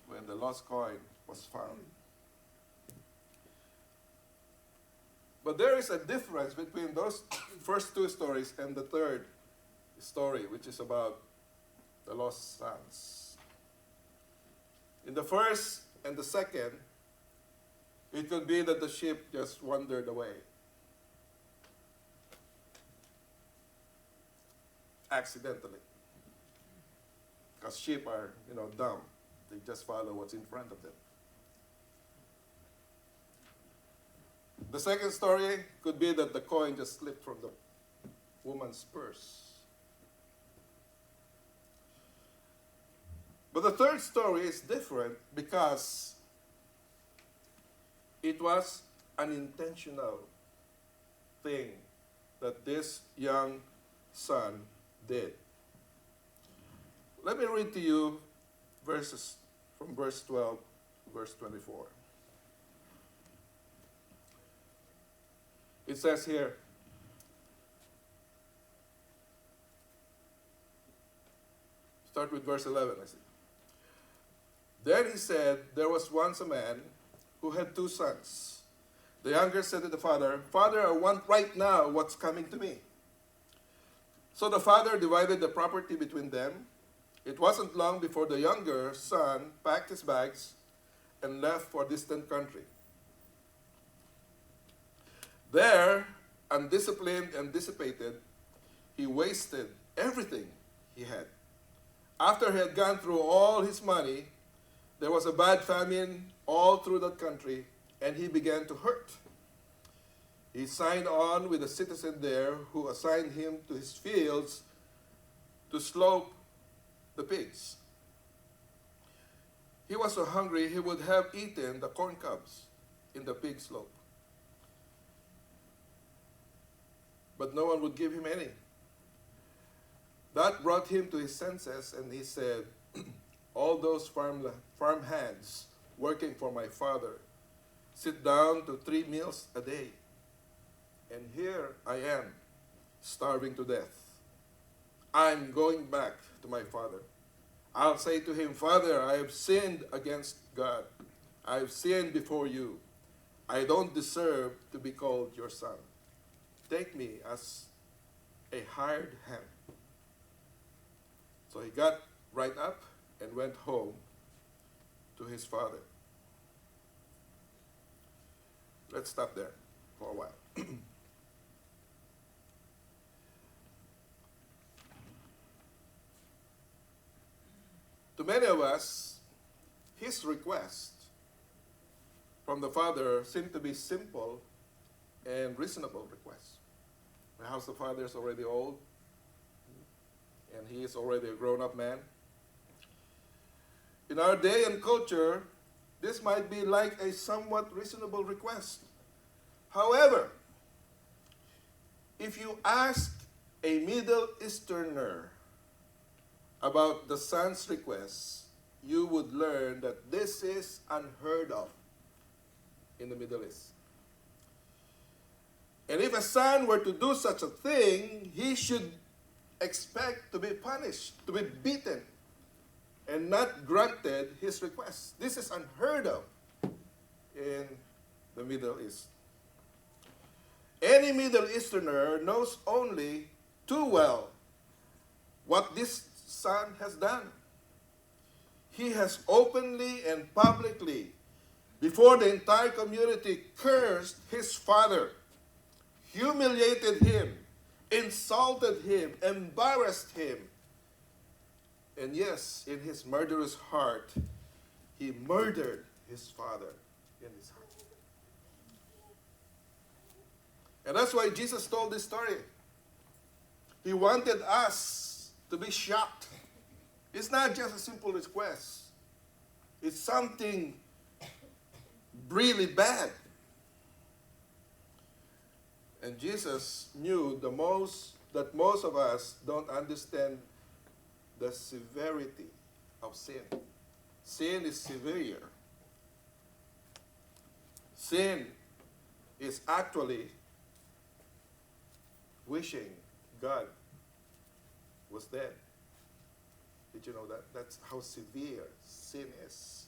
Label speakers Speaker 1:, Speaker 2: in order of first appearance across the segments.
Speaker 1: when the lost coin was found. But there is a difference between those first two stories and the third story, which is about the lost sons. In the first and the second, it could be that the sheep just wandered away. Accidentally. Because sheep are, dumb. They just follow what's in front of them. The second story could be that the coin just slipped from the woman's purse. But the third story is different because it was an intentional thing that this young son did. Let me read to you verses from verse 12 to verse 24. It says here, start with verse 11, I see. Then he said, there was once a man who had 2 sons. The younger said to the father, Father, I want right now what's coming to me. So the father divided the property between them. It wasn't long before the younger son packed his bags and left for a distant country. There, undisciplined and dissipated, he wasted everything he had. After he had gone through all his money, there was a bad famine all through that country, and he began to hurt. He signed on with a citizen there who assigned him to his fields to slope the pigs. He was so hungry he would have eaten the corn cobs in the pig slope. But no one would give him any. That brought him to his senses, and he said, all those farm hands working for my father sit down to 3 meals a day. And here I am, starving to death. I'm going back to my father. I'll say to him, Father, I have sinned against God. I have sinned before you. I don't deserve to be called your son. Take me as a hired hand. So he got right up and went home to his father. Let's stop there for a while. To many of us, his request from the father seemed to be simple and reasonable request. Perhaps the father is already old, and he is already a grown-up man. In our day and culture, this might be like a somewhat reasonable request. However, if you ask a Middle Easterner about the son's request, you would learn that this is unheard of in the Middle East. And if a son were to do such a thing, he should expect to be punished, to be beaten, and not granted his request. This is unheard of in the Middle East. Any Middle Easterner knows only too well what this son has done. He has openly and publicly, before the entire community, cursed his father, humiliated him, insulted him, embarrassed him. And yes, in his murderous heart, he murdered his father in his heart. And that's why Jesus told this story. He wanted us to be shocked. It's not just a simple request. It's something really bad. And Jesus knew that most of us don't understand the severity of sin. Sin is severe. Sin is actually wishing God was dead. Did you know that? That's how severe sin is.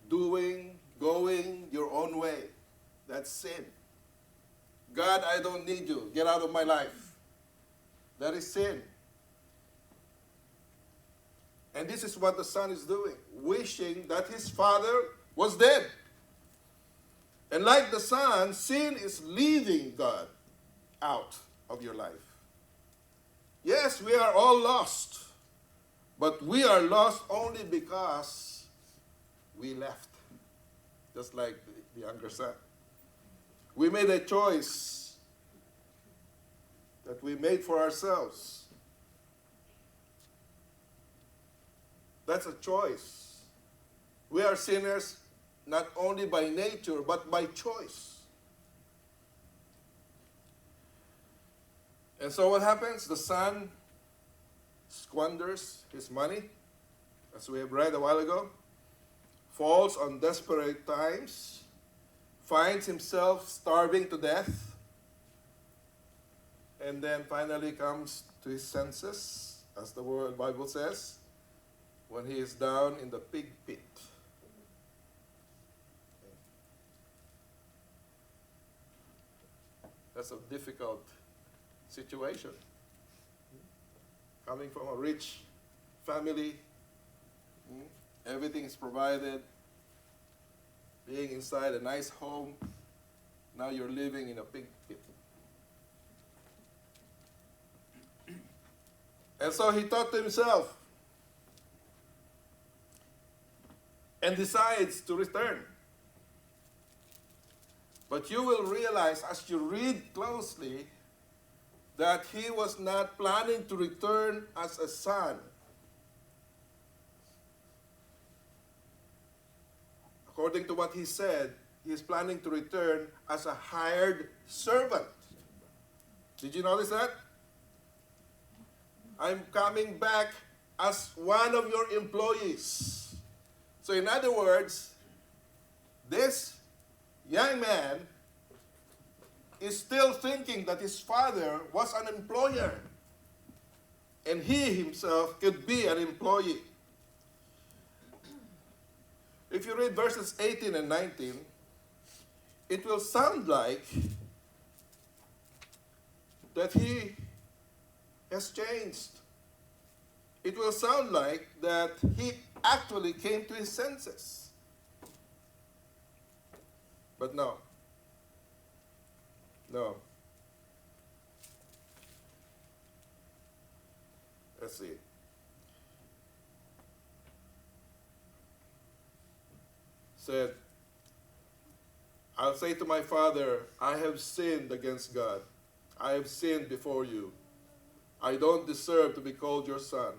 Speaker 1: Going your own way. That's sin. God, I don't need you. Get out of my life. That is sin. And this is what the son is doing, wishing that his father was dead. And like the son, sin is leaving God out of your life. Yes, we are all lost, but we are lost only because we left, just like the younger son. We made a choice that we made for ourselves. That's a choice. We are sinners not only by nature, but by choice. And so what happens? The son squanders his money, as we have read a while ago, falls on desperate times, finds himself starving to death, and then finally comes to his senses, as the Bible says, when he is down in the pig pit. That's a difficult situation. Coming from a rich family, everything is provided, being inside a nice home, now you're living in a pig pit. And so he thought to himself, and decides to return. But you will realize as you read closely that he was not planning to return as a son. According to what he said, he is planning to return as a hired servant. Did you notice that? I'm coming back as one of your employees. So in other words, this young man is still thinking that his father was an employer and he himself could be an employee. If you read verses 18 and 19, it will sound like that he has changed. It will sound like that he actually came to his senses. But no. No. Let's see. Said, I'll say to my father, I have sinned against God. I have sinned before you. I don't deserve to be called your son.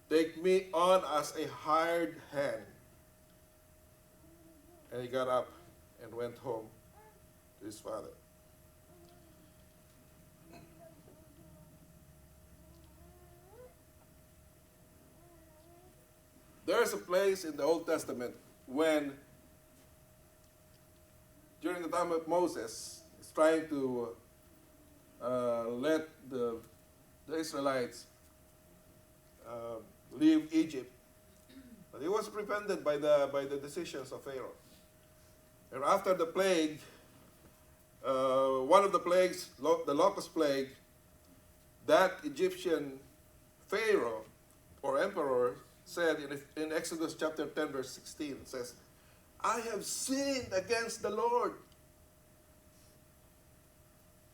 Speaker 1: Take me on as a hired hand. And he got up and went home to his father. There's a place in the Old Testament when, during the time of Moses, he's trying to let the Israelites leave Egypt. But he was prevented by the decisions of Pharaoh. And after the plague, one of the plagues, the locust plague, that Egyptian Pharaoh or emperor said in Exodus chapter 10 verse 16, it says, I have sinned against the Lord.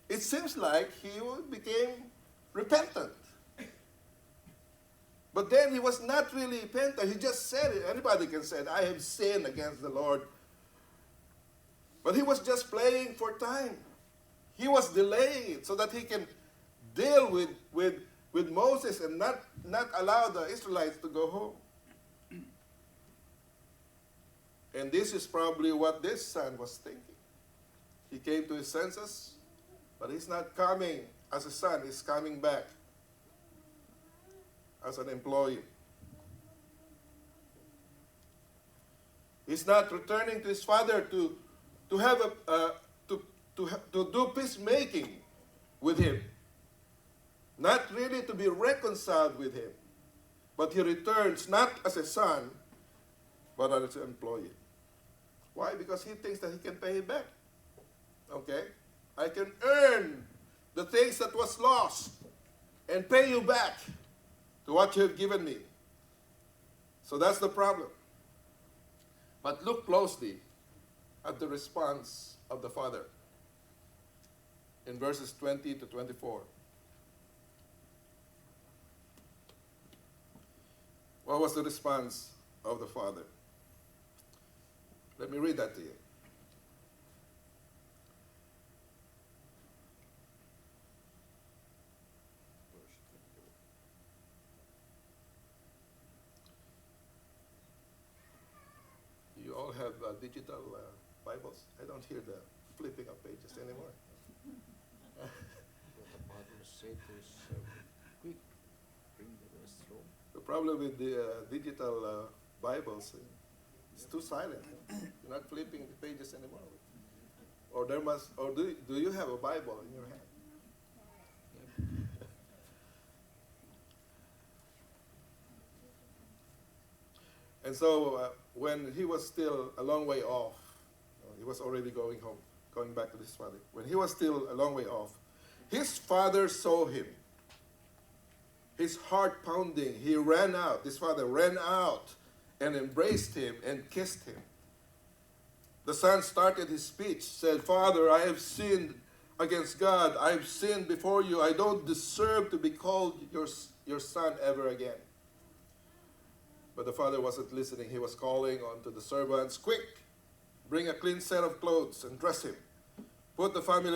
Speaker 1: It seems like he became repentant. But then he was not really repentant. He just said it. Anybody can say it. I have sinned against the Lord. But he was just playing for time. He was delaying it so that he can deal with Moses and not allow the Israelites to go home. And this is probably what this son was thinking. He came to his senses, but he's not coming as a son. He's coming back as an employee. He's not returning to his father to have to do peacemaking with him. not really to be reconciled with him, but he returns not as a son, but as an employee. Why? Because he thinks that he can pay it back. Okay? I can earn the things that was lost and pay you back to what you have given me. So that's the problem. But look closely at the response of the father in verses 20 to 24. What was the response of the father? Let me read that to you. You all have digital Bibles? I don't hear the flipping of pages anymore.
Speaker 2: The Bible says quick, bring the rest slow.
Speaker 1: The problem with the digital Bibles, it's too silent. You're not flipping the pages anymore. Or there must, or do you have a Bible in your hand? And so when he was still a long way off, he was already going home, going back to his father. When he was still a long way off, his father saw him. His heart pounding, he ran out. His father ran out and embraced him and kissed him. The son started his speech, said, "Father, I have sinned against God. I have sinned before you. I don't deserve to be called your son ever again." But the father wasn't listening. He was calling on to the servants, "Quick, bring a clean set of clothes and dress him. Put the family